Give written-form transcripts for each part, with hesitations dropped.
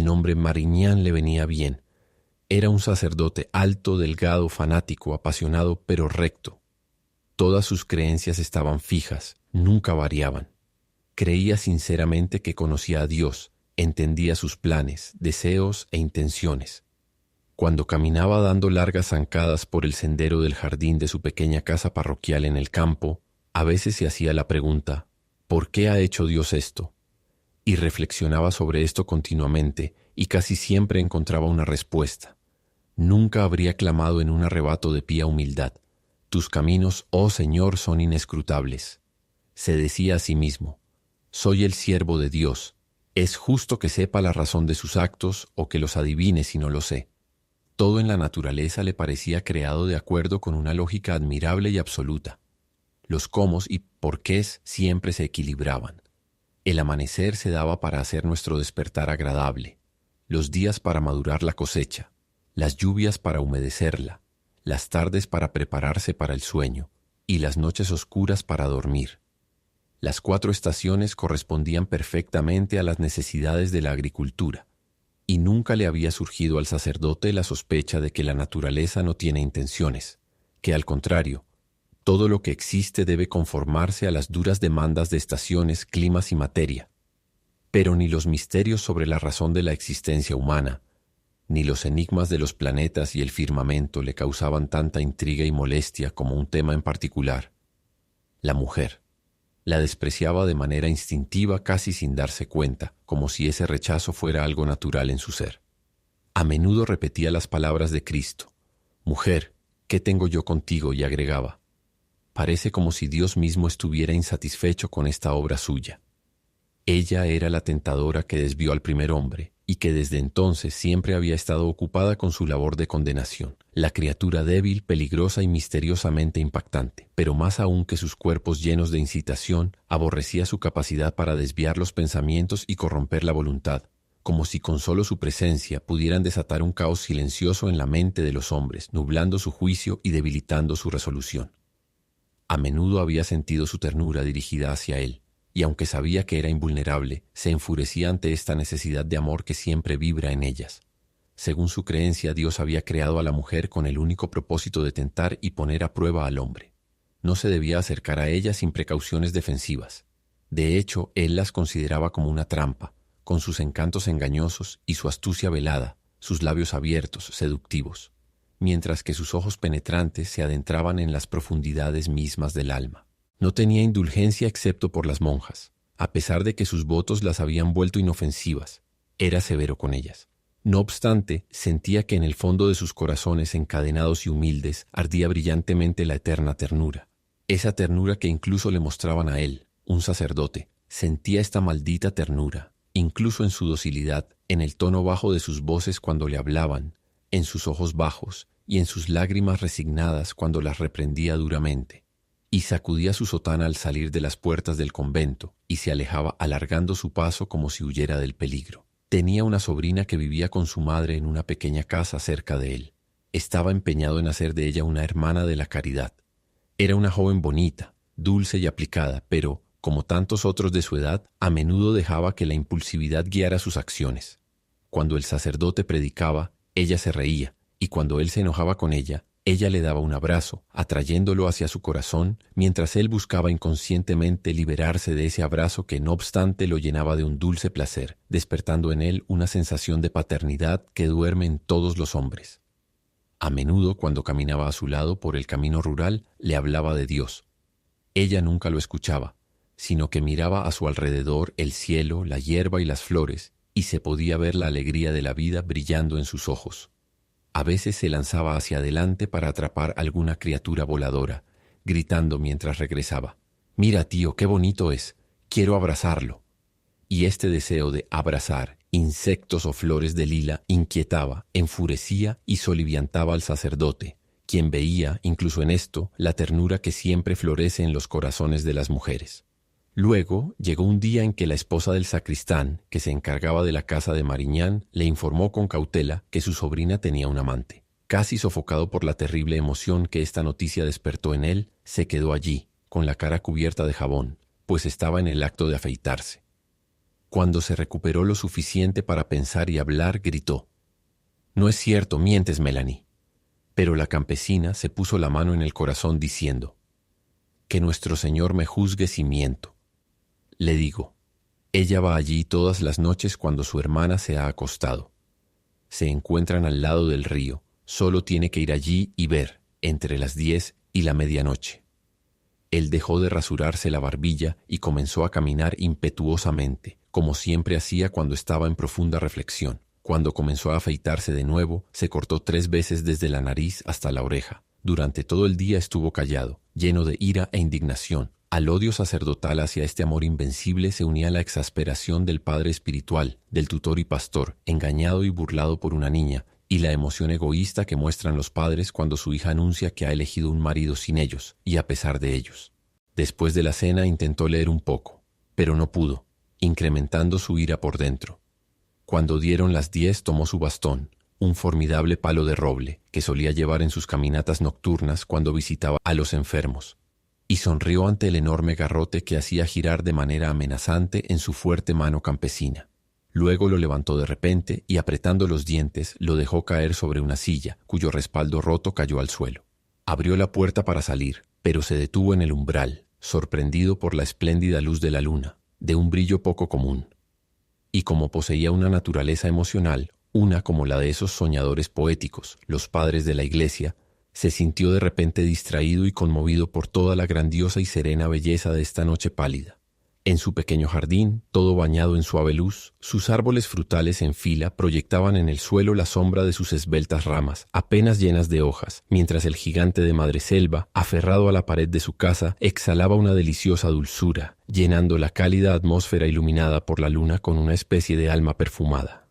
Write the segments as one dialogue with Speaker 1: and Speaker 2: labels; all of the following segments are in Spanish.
Speaker 1: nombre Mariñán le venía bien. Era un sacerdote alto, delgado, fanático, apasionado, pero recto. Todas sus creencias estaban fijas, nunca variaban. Creía sinceramente que conocía a Dios, entendía sus planes, deseos e intenciones. Cuando caminaba dando largas zancadas por el sendero del jardín de su pequeña casa parroquial en el campo, a veces se hacía la pregunta, ¿por qué ha hecho Dios esto? Y reflexionaba sobre esto continuamente y casi siempre encontraba una respuesta. Nunca habría clamado en un arrebato de pía humildad, «Tus caminos, oh Señor, son inescrutables». Se decía a sí mismo, «Soy el siervo de Dios. Es justo que sepa la razón de sus actos o que los adivine si no lo sé». Todo en la naturaleza le parecía creado de acuerdo con una lógica admirable y absoluta. Los cómo y porqués siempre se equilibraban. El amanecer se daba para hacer nuestro despertar agradable, los días para madurar la cosecha, las lluvias para humedecerla, las tardes para prepararse para el sueño y las noches oscuras para dormir. Las 4 estaciones correspondían perfectamente a las necesidades de la agricultura, y nunca le había surgido al sacerdote la sospecha de que la naturaleza no tiene intenciones, que al contrario, todo lo que existe debe conformarse a las duras demandas de estaciones, climas y materia. Pero ni los misterios sobre la razón de la existencia humana, ni los enigmas de los planetas y el firmamento le causaban tanta intriga y molestia como un tema en particular: la mujer. La despreciaba de manera instintiva, casi sin darse cuenta, como si ese rechazo fuera algo natural en su ser. A menudo repetía las palabras de Cristo: «Mujer, ¿qué tengo yo contigo?», y agregaba: «Parece como si Dios mismo estuviera insatisfecho con esta obra suya». Ella era la tentadora que desvió al primer hombre y que desde entonces siempre había estado ocupada con su labor de condenación, la criatura débil, peligrosa y misteriosamente impactante, pero más aún que sus cuerpos llenos de incitación, aborrecía su capacidad para desviar los pensamientos y corromper la voluntad, como si con solo su presencia pudieran desatar un caos silencioso en la mente de los hombres, nublando su juicio y debilitando su resolución. A menudo había sentido su ternura dirigida hacia él, y aunque sabía que era invulnerable, se enfurecía ante esta necesidad de amor que siempre vibra en ellas. Según su creencia, Dios había creado a la mujer con el único propósito de tentar y poner a prueba al hombre. No se debía acercar a ella sin precauciones defensivas. De hecho, él las consideraba como una trampa, con sus encantos engañosos y su astucia velada, sus labios abiertos, seductivos, mientras que sus ojos penetrantes se adentraban en las profundidades mismas del alma. No tenía indulgencia excepto por las monjas, a pesar de que sus votos las habían vuelto inofensivas. Era severo con ellas. No obstante, sentía que en el fondo de sus corazones encadenados y humildes ardía brillantemente la eterna ternura. Esa ternura que incluso le mostraban a él, un sacerdote. Sentía esta maldita ternura, incluso en su docilidad, en el tono bajo de sus voces cuando le hablaban, en sus ojos bajos y en sus lágrimas resignadas cuando las reprendía duramente. Y sacudía su sotana al salir de las puertas del convento y se alejaba alargando su paso como si huyera del peligro. Tenía una sobrina que vivía con su madre en una pequeña casa cerca de él. Estaba empeñado en hacer de ella una hermana de la caridad. Era una joven bonita, dulce y aplicada, pero, como tantos otros de su edad, a menudo dejaba que la impulsividad guiara sus acciones. Cuando el sacerdote predicaba, ella se reía, y cuando él se enojaba con ella le daba un abrazo, atrayéndolo hacia su corazón, mientras él buscaba inconscientemente liberarse de ese abrazo que no obstante lo llenaba de un dulce placer, despertando en él una sensación de paternidad que duerme en todos los hombres. A menudo, cuando caminaba a su lado por el camino rural, le hablaba de Dios. Ella nunca lo escuchaba, sino que miraba a su alrededor el cielo, la hierba y las flores, y se podía ver la alegría de la vida brillando en sus ojos. A veces se lanzaba hacia adelante para atrapar alguna criatura voladora, gritando mientras regresaba: «Mira, tío, qué bonito es, quiero abrazarlo». Y este deseo de abrazar insectos o flores de lila inquietaba, enfurecía y soliviantaba al sacerdote, quien veía, incluso en esto, la ternura que siempre florece en los corazones de las mujeres. Luego llegó un día en que la esposa del sacristán, que se encargaba de la casa de Mariñán, le informó con cautela que su sobrina tenía un amante. Casi sofocado por la terrible emoción que esta noticia despertó en él, se quedó allí, con la cara cubierta de jabón, pues estaba en el acto de afeitarse. Cuando se recuperó lo suficiente para pensar y hablar, gritó: «No es cierto, mientes, Melanie». Pero la campesina se puso la mano en el corazón diciendo: «Que nuestro Señor me juzgue si miento. Le digo, ella va allí todas las noches cuando su hermana se ha acostado. Se encuentran al lado del río, solo tiene que ir allí y ver, entre las 10 y la medianoche». Él dejó de rasurarse la barbilla y comenzó a caminar impetuosamente, como siempre hacía cuando estaba en profunda reflexión. Cuando comenzó a afeitarse de nuevo, se cortó 3 veces desde la nariz hasta la oreja. Durante todo el día estuvo callado, lleno de ira e indignación. Al odio sacerdotal hacia este amor invencible se unía la exasperación del padre espiritual, del tutor y pastor, engañado y burlado por una niña, y la emoción egoísta que muestran los padres cuando su hija anuncia que ha elegido un marido sin ellos, y a pesar de ellos. Después de la cena intentó leer un poco, pero no pudo, incrementando su ira por dentro. Cuando dieron las 10 tomó su bastón, un formidable palo de roble que solía llevar en sus caminatas nocturnas cuando visitaba a los enfermos, y sonrió ante el enorme garrote que hacía girar de manera amenazante en su fuerte mano campesina. Luego lo levantó de repente y, apretando los dientes, lo dejó caer sobre una silla, cuyo respaldo roto cayó al suelo. Abrió la puerta para salir, pero se detuvo en el umbral, sorprendido por la espléndida luz de la luna, de un brillo poco común. Y como poseía una naturaleza emocional, una como la de esos soñadores poéticos, los padres de la iglesia, se sintió de repente distraído y conmovido por toda la grandiosa y serena belleza de esta noche pálida. En su pequeño jardín, todo bañado en suave luz, sus árboles frutales en fila proyectaban en el suelo la sombra de sus esbeltas ramas, apenas llenas de hojas, mientras el gigante de madreselva, aferrado a la pared de su casa, exhalaba una deliciosa dulzura, llenando la cálida atmósfera iluminada por la luna con una especie de alma perfumada.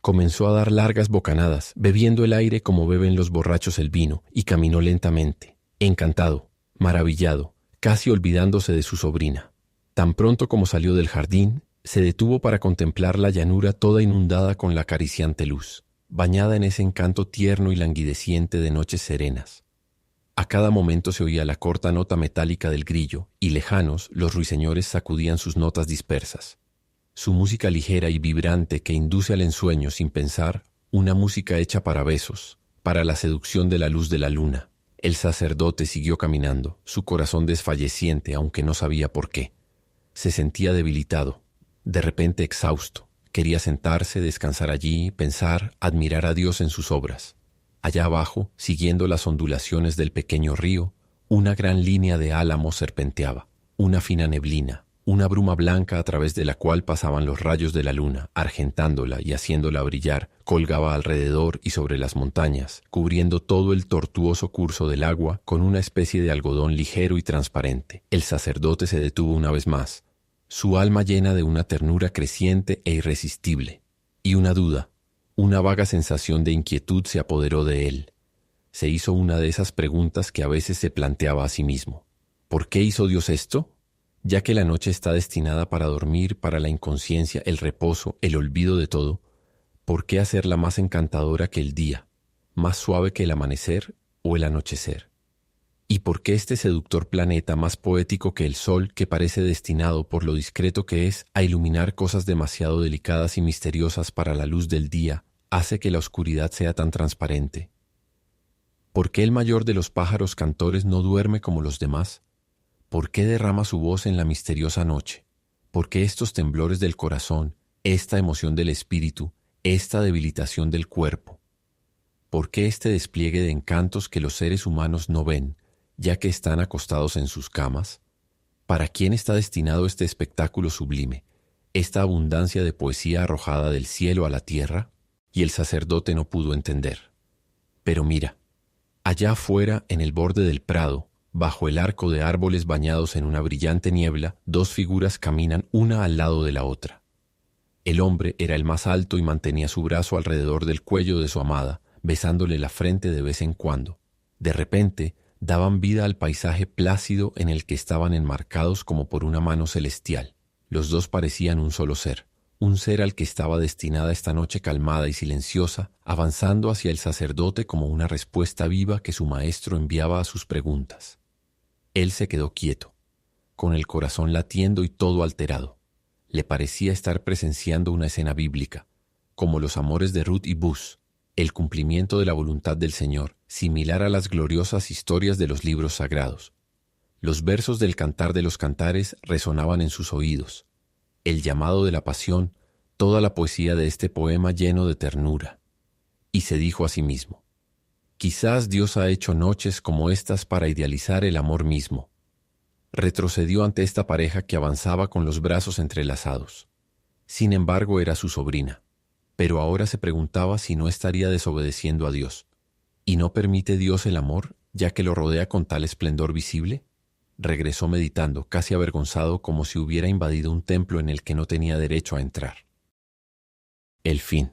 Speaker 1: Comenzó a dar largas bocanadas, bebiendo el aire como beben los borrachos el vino, y caminó lentamente, encantado, maravillado, casi olvidándose de su sobrina. Tan pronto como salió del jardín, se detuvo para contemplar la llanura toda inundada con la acariciante luz, bañada en ese encanto tierno y languideciente de noches serenas. A cada momento se oía la corta nota metálica del grillo, y lejanos los ruiseñores sacudían sus notas dispersas. Su música ligera y vibrante que induce al ensueño sin pensar, una música hecha para besos, para la seducción de la luz de la luna. El sacerdote siguió caminando, su corazón desfalleciente, aunque no sabía por qué. Se sentía debilitado, de repente exhausto. Quería sentarse, descansar allí, pensar, admirar a Dios en sus obras. Allá abajo, siguiendo las ondulaciones del pequeño río, una gran línea de álamos serpenteaba, una fina neblina, una bruma blanca a través de la cual pasaban los rayos de la luna, argentándola y haciéndola brillar, colgaba alrededor y sobre las montañas, cubriendo todo el tortuoso curso del agua con una especie de algodón ligero y transparente. El sacerdote se detuvo una vez más, su alma llena de una ternura creciente e irresistible, y una duda, una vaga sensación de inquietud se apoderó de él. Se hizo una de esas preguntas que a veces se planteaba a sí mismo. ¿Por qué hizo Dios esto? Ya que la noche está destinada para dormir, para la inconsciencia, el reposo, el olvido de todo, ¿por qué hacerla más encantadora que el día, más suave que el amanecer o el anochecer? ¿Y por qué este seductor planeta más poético que el sol, que parece destinado, por lo discreto que es, a iluminar cosas demasiado delicadas y misteriosas para la luz del día, hace que la oscuridad sea tan transparente? ¿Por qué el mayor de los pájaros cantores no duerme como los demás? ¿Por qué derrama su voz en la misteriosa noche? ¿Por qué estos temblores del corazón, esta emoción del espíritu, esta debilitación del cuerpo? ¿Por qué este despliegue de encantos que los seres humanos no ven, ya que están acostados en sus camas? ¿Para quién está destinado este espectáculo sublime, esta abundancia de poesía arrojada del cielo a la tierra? Y el sacerdote no pudo entender. Pero mira, allá afuera, en el borde del prado, bajo el arco de árboles bañados en una brillante niebla, 2 figuras caminan una al lado de la otra. El hombre era el más alto y mantenía su brazo alrededor del cuello de su amada, besándole la frente de vez en cuando. De repente, daban vida al paisaje plácido en el que estaban enmarcados como por una mano celestial. Los dos parecían un solo ser, un ser al que estaba destinada esta noche calmada y silenciosa, avanzando hacia el sacerdote como una respuesta viva que su maestro enviaba a sus preguntas. Él se quedó quieto, con el corazón latiendo y todo alterado. Le parecía estar presenciando una escena bíblica, como los amores de Ruth y Booz, el cumplimiento de la voluntad del Señor, similar a las gloriosas historias de los libros sagrados. Los versos del Cantar de los Cantares resonaban en sus oídos. El llamado de la pasión, toda la poesía de este poema lleno de ternura. Y se dijo a sí mismo: quizás Dios ha hecho noches como estas para idealizar el amor mismo. Retrocedió ante esta pareja que avanzaba con los brazos entrelazados. Sin embargo, era su sobrina. Pero ahora se preguntaba si no estaría desobedeciendo a Dios. ¿Y no permite Dios el amor, ya que lo rodea con tal esplendor visible? Regresó meditando, casi avergonzado, como si hubiera invadido un templo en el que no tenía derecho a entrar. El fin.